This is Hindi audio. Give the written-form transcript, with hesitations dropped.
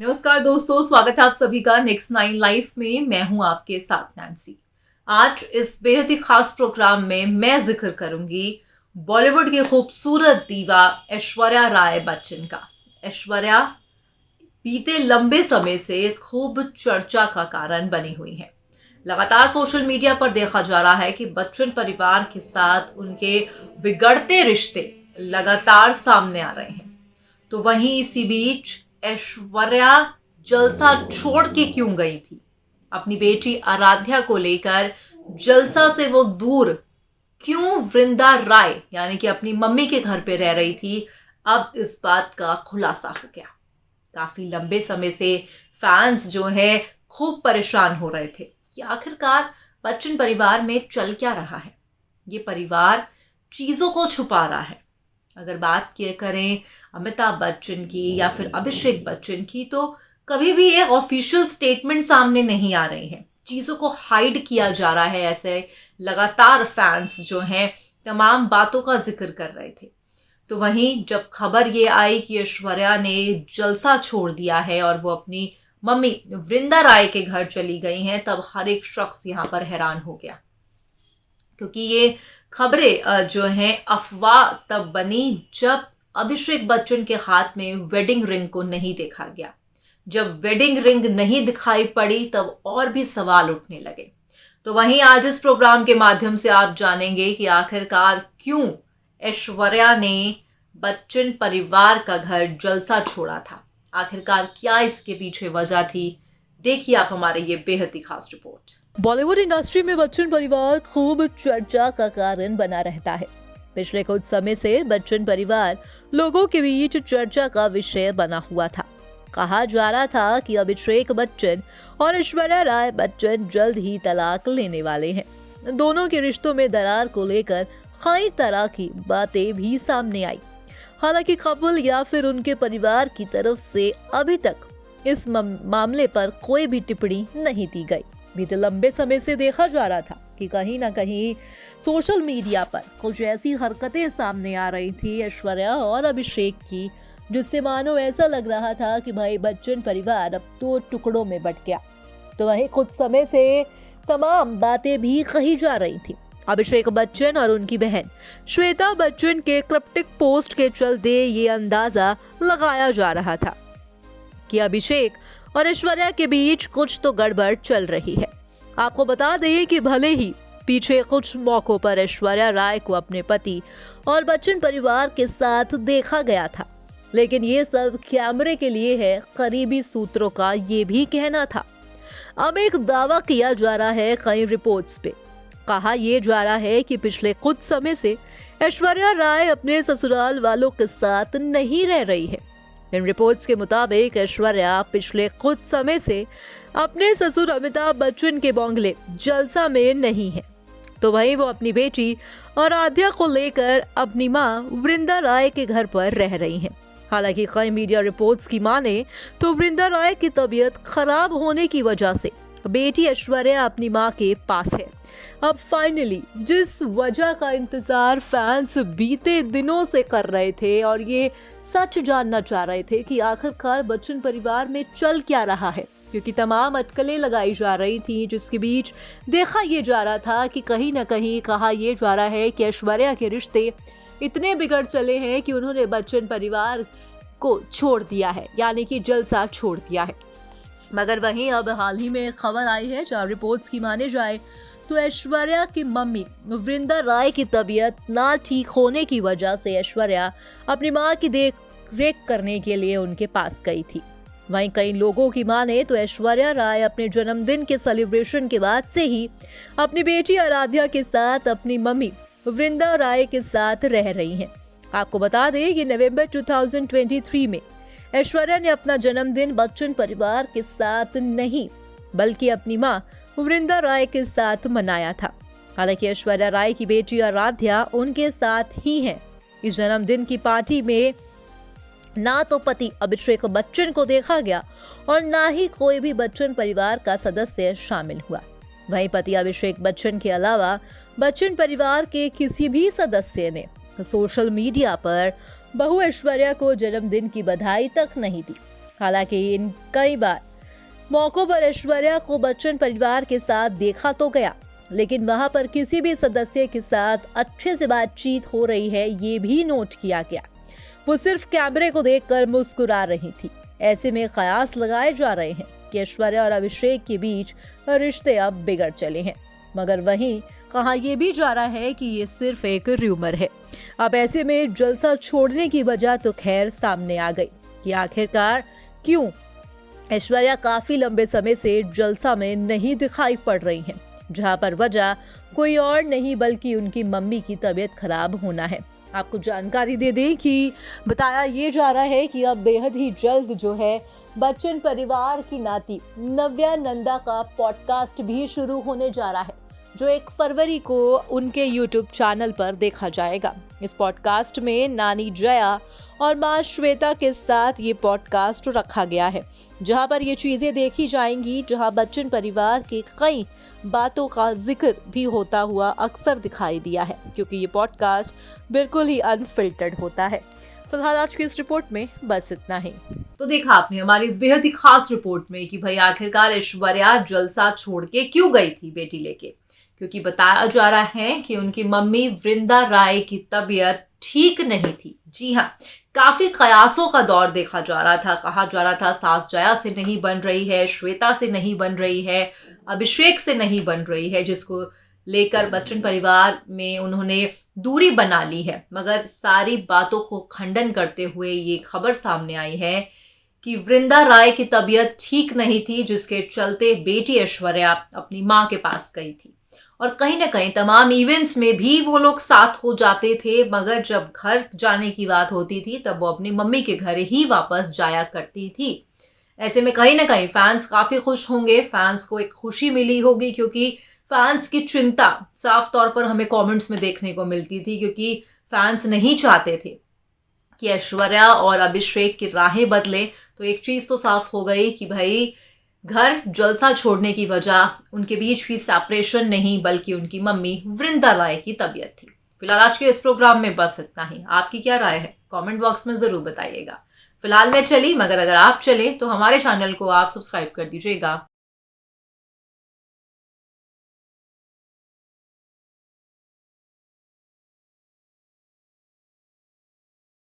नमस्कार दोस्तों, स्वागत है आप सभी का नेक्स्ट 9 लाइफ में। मैं हूं आपके साथ नैन्सी। आज इस बेहद ही खास प्रोग्राम में मैं जिक्र करूंगी बॉलीवुड की खूबसूरत दीवा ऐश्वर्या राय बच्चन का। ऐश्वर्या बीते लंबे समय से खूब चर्चा का कारण बनी हुई है। लगातार सोशल मीडिया पर देखा जा रहा है कि बच्चन परिवार के साथ उनके बिगड़ते रिश्ते लगातार सामने आ रहे हैं। तो वहीं इसी बीच ऐश्वर्या जलसा छोड़ के क्यों गई थी? अपनी बेटी आराध्या को लेकर जलसा से वो दूर क्यों वृंदा राय यानी कि अपनी मम्मी के घर पे रह रही थी? अब इस बात का खुलासा हो गया। काफी लंबे समय से फैंस जो है खूब परेशान हो रहे थे कि आखिरकार बच्चन परिवार में चल क्या रहा है। ये परिवार चीजों को छुपा रहा है। अगर बात करें अमिताभ बच्चन की या फिर अभिषेक बच्चन की, तो कभी भी एक ऑफिशियल स्टेटमेंट सामने नहीं आ रही है। चीज़ों को हाइड किया जा रहा है। ऐसे लगातार फैंस जो हैं तमाम बातों का जिक्र कर रहे थे। तो वहीं जब खबर ये आई कि ऐश्वर्या ने जलसा छोड़ दिया है और वो अपनी मम्मी वृंदा राय के घर चली गई हैं, तब हर एक शख्स यहाँ पर हैरान हो गया, क्योंकि ये खबरें जो हैं अफवाह तब बनी जब अभिषेक बच्चन के हाथ में वेडिंग रिंग को नहीं देखा गया। जब वेडिंग रिंग नहीं दिखाई पड़ी तब और भी सवाल उठने लगे। तो वहीं आज इस प्रोग्राम के माध्यम से आप जानेंगे कि आखिरकार क्यों ऐश्वर्या ने बच्चन परिवार का घर जलसा छोड़ा था। आखिरकार क्या इसके पीछे वजह थी? देखिए आप हमारे ये बेहद ही खास रिपोर्ट। बॉलीवुड इंडस्ट्री में बच्चन परिवार खूब चर्चा का कारण बना रहता है। पिछले कुछ समय से बच्चन परिवार लोगों के बीच चर्चा का विषय बना हुआ था। कहा जा रहा था कि अभिषेक बच्चन और ऐश्वर्या राय बच्चन जल्द ही तलाक लेने वाले हैं। दोनों के रिश्तों में दरार को लेकर कई तरह की बातें भी सामने आई। हालांकि कपल या फिर उनके परिवार की तरफ से अभी तक इस मामले पर कोई भी टिप्पणी नहीं दी गई। बीते लंबे समय से देखा जा रहा था कि कहीं ना कहीं सोशल मीडिया पर कुछ ऐसी हरकतें सामने आ रही थी ऐश्वर्या और अभिषेक की, जिससे मानो ऐसा लग रहा था कि भाई बच्चन परिवार अब तो टुकड़ों में बट गया। तो वहीं कुछ समय से तमाम बातें भी कही जा रही थी। अभिषेक बच्चन और उनकी बहन श्वेता बच्चन के क्रिप्टिक पोस्ट के चलते ये अंदाजा लगाया जा रहा था कि अभिषेक और ऐश्वर्या के बीच कुछ तो गड़बड़ चल रही है। आपको बता दें कि भले ही पीछे कुछ मौकों पर ऐश्वर्या राय को अपने पति और बच्चन परिवार के साथ देखा गया था, लेकिन ये सब कैमरे के लिए है, करीबी सूत्रों का ये भी कहना था। अब एक दावा किया जा रहा है कई रिपोर्ट्स पे। कहा यह जा रहा है कि पिछले कुछ समय से ऐश्वर्या राय अपने ससुराल वालों के साथ नहीं रह रही है। इन रिपोर्ट्स के मुताबिक ऐश्वर्या पिछले कुछ समय से अपने ससुर अमिताभ बच्चन के बंगले जलसा में नहीं है, तो वहीं वो अपनी बेटी और आराध्या को लेकर अपनी मां वृंदा राय के घर पर रह रही हैं। हालांकि कई मीडिया रिपोर्ट्स की माने तो वृंदा राय की तबीयत खराब होने की वजह से बेटी ऐश्वर्या अपनी मां के पास है। अब फाइनली जिस वजह का इंतजार फैंस बीते दिनों से कर रहे थे और ये सच जानना चाह रहे थे कि आखिरकार बच्चन परिवार में चल क्या रहा है, क्योंकि तमाम अटकलें लगाई जा रही थी, जिसके बीच देखा ये जा रहा था कि कहीं ना कहीं कहा यह जा रहा है कि ऐश्वर्या के रिश्ते इतने बिगड़ चले हैं कि उन्होंने बच्चन परिवार को छोड़ दिया है, यानी कि जलसा छोड़ दिया है। मगर वहीं अब हाल ही में खबर आई है, जहां रिपोर्ट्स की माने जाए तो ऐश्वर्या की मम्मी वृंदा राय की तबीयत ना ठीक होने की वजह से ऐश्वर्या अपनी मां की देख रेख करने के लिए उनके पास गई थी। वहीं कई लोगों की माने तो ऐश्वर्या राय अपने जन्मदिन के सेलिब्रेशन के बाद से ही अपनी बेटी आराध्या के साथ अपनी मम्मी वृंदा राय के साथ रह रही हैं। आपको बता दें कि नवंबर 2023 में ऐश्वर्या ने अपना जन्मदिन बच्चन परिवार के साथ नहीं बल्कि अपनी मां वृंदा राय के साथ मनाया था। हालांकि ऐश्वर्या राय की बेटी आराध्या उनके साथ ही हैं। इस जन्मदिन की पार्टी में ना तो पति अभिषेक बच्चन को देखा गया और ना ही कोई भी बच्चन परिवार का सदस्य शामिल हुआ। वहीं पति अभिषेक बच्चन के अलावा बच्चन परिवार के किसी भी सदस्य ने सोशल मीडिया पर बहू ऐश्वर्या को जन्मदिन की बधाई तक नहीं दी। हालांकि इन कई बार मौकों पर ऐश्वर्या को बच्चन परिवार के साथ देखा तो गया, लेकिन वहां पर किसी भी सदस्य के साथ अच्छे से बातचीत हो रही है ये भी नोट किया गया। वो सिर्फ कैमरे को देखकर मुस्कुरा रही थी। ऐसे में कयास लगाए जा रहे हैं कि ऐश्वर्या और अभिषेक के बीच रिश्ते अब बिगड़ चले हैं, मगर वहीं कहा यह भी जा रहा है कि ये सिर्फ एक र्यूमर है। अब ऐसे में जलसा छोड़ने की वजह तो खैर सामने आ गई कि आखिरकार क्यों ऐश्वर्या काफी लंबे समय से जलसा में नहीं दिखाई पड़ रही हैं, जहां पर वजह कोई और नहीं बल्कि उनकी मम्मी की तबीयत खराब होना है। आपको जानकारी दे दें कि बताया ये जा रहा है कि अब बेहद ही जल्द जो है बच्चन परिवार की नाती नव्या नंदा का पॉडकास्ट भी शुरू होने जा रहा है, जो 1 फरवरी को उनके YouTube चैनल पर देखा जाएगा। इस पॉडकास्ट में नानी जया और माँ श्वेता के साथ ये पॉडकास्ट रखा गया है, जहां पर ये चीजें देखी जाएंगी, जहां बच्चन परिवार की कई बातों का जिक्र भी होता हुआ अक्सर दिखाई दिया है, क्योंकि ये पॉडकास्ट बिल्कुल ही अनफिल्टर्ड होता है। फिलहाल आज की इस रिपोर्ट में बस इतना ही। तो देखा आपने हमारी इस बेहद ही खास रिपोर्ट में कि भाई आखिरकार ऐश्वर्या जलसा छोड़ के क्यों गई थी बेटी लेके, क्योंकि बताया जा रहा है कि उनकी मम्मी वृंदा राय की तबीयत ठीक नहीं थी। जी हाँ, काफी कयासों का दौर देखा जा रहा था। कहा जा रहा था सास जया से नहीं बन रही है, श्वेता से नहीं बन रही है, अभिषेक से नहीं बन रही है, जिसको लेकर बच्चन परिवार में उन्होंने दूरी बना ली है। मगर सारी बातों को खंडन करते हुए ये खबर सामने आई है कि वृंदा राय की तबीयत ठीक नहीं थी, जिसके चलते बेटी ऐश्वर्या अपनी माँ के पास गई थी। और कहीं ना कहीं तमाम इवेंट्स में भी वो लोग साथ हो जाते थे, मगर जब घर जाने की बात होती थी तब वो अपनी मम्मी के घर ही वापस जाया करती थी। ऐसे में कहीं ना कहीं फैंस काफी खुश होंगे, फैंस को एक खुशी मिली होगी, क्योंकि फैंस की चिंता साफ तौर पर हमें कमेंट्स में देखने को मिलती थी, क्योंकि फैंस नहीं चाहते थे कि ऐश्वर्या और अभिषेक की राहें बदले। तो एक चीज तो साफ हो गई कि भाई घर जलसा छोड़ने की वजह उनके बीच की सेपरेशन नहीं बल्कि उनकी मम्मी वृंदा राय की तबीयत थी। फिलहाल आज के इस प्रोग्राम में बस इतना ही। आपकी क्या राय है कमेंट बॉक्स में जरूर बताइएगा। फिलहाल मैं चली, मगर अगर आप चले तो हमारे चैनल को आप सब्सक्राइब कर दीजिएगा।